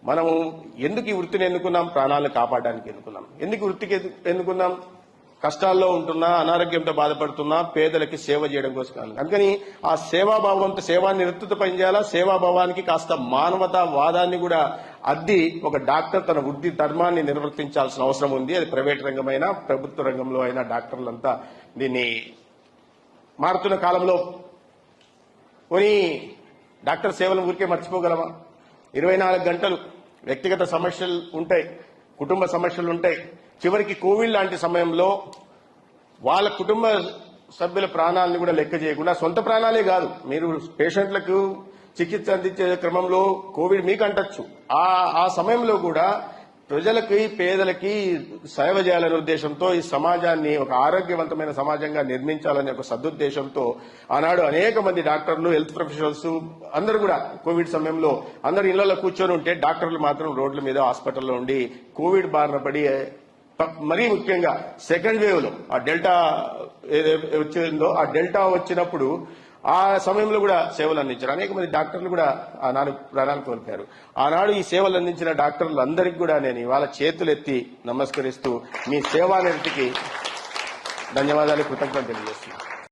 మనము ఎందుకు ఈ వృత్తిని ఎన్నుకున్నాం? ప్రాణాలను కాపాడడానికి ఎన్నుకున్నాం. ఎందుకు వృత్తికి ఎన్నుకున్నాం? కష్టాల్లో ఉంటున్నా, అనారోగ్యంతో బాధపడుతున్నా పేదలకి సేవ చేయడం కోసం. అందుకని ఆ సేవాభావంతో సేవాన్ని నిరుత్తుత పనిచేయాలా. సేవాభావానికి కాస్త మానవతావాదాన్ని కూడా అద్ది ఒక డాక్టర్ తన వృత్తి ధర్మాన్ని నిర్వర్తించాల్సిన అవసరం ఉంది. అది ప్రైవేట్ రంగమైనా ప్రభుత్వ రంగంలో అయినా డాక్టర్లంతా దీన్ని మారుతున్న కాలంలో కొని డాక్టర్ సేవలను ఊరికే మర్చిపోగలమా? 24 గంటలు వ్యక్తిగత సమస్యలు ఉంటాయి, కుటుంబ సమస్యలు ఉంటాయి. చివరికి కోవిడ్ లాంటి సమయంలో వాళ్ళ కుటుంబ సభ్యుల ప్రాణాలను కూడా లెక్క చేయకుండా, సొంత ప్రాణాలే కాదు, మీరు పేషెంట్లకు చికిత్స అందించే క్రమంలో కోవిడ్ మీకు అంటొచ్చు, ఆ సమయంలో కూడా ప్రజలకి పేదలకి సేవ చేయాలనే ఉద్దేశంతో ఈ సమాజాన్ని ఒక ఆరోగ్యవంతమైన సమాజంగా నిర్మించాలనే ఒక సదుద్దేశంతో ఆనాడు అనేక మంది డాక్టర్లు, హెల్త్ ప్రొఫెషనల్స్ అందరూ కూడా కోవిడ్ సమయంలో అందరు ఇళ్లలో కూర్చొని ఉంటే డాక్టర్లు మాత్రం రోడ్ల మీద హాస్పిటల్లో ఉండి కోవిడ్ బారిన పడి, మరీ ముఖ్యంగా సెకండ్ వేవ్ లో ఆ డెల్టా వచ్చిందో ఆ డెల్టా వచ్చినప్పుడు ఆ సమయంలో కూడా సేవలు అందించారు. అనేక మంది డాక్టర్లు కూడా ఆనాడు ప్రాణాలు కోల్పోయారు. ఆనాడు ఈ సేవలు అందించిన డాక్టర్లందరికీ కూడా నేను ఇవాళ చేతులెత్తి నమస్కరిస్తూ మీ సేవానిరతికి ధన్యవాదాలు, కృతజ్ఞతలు తెలియజేస్తున్నాను.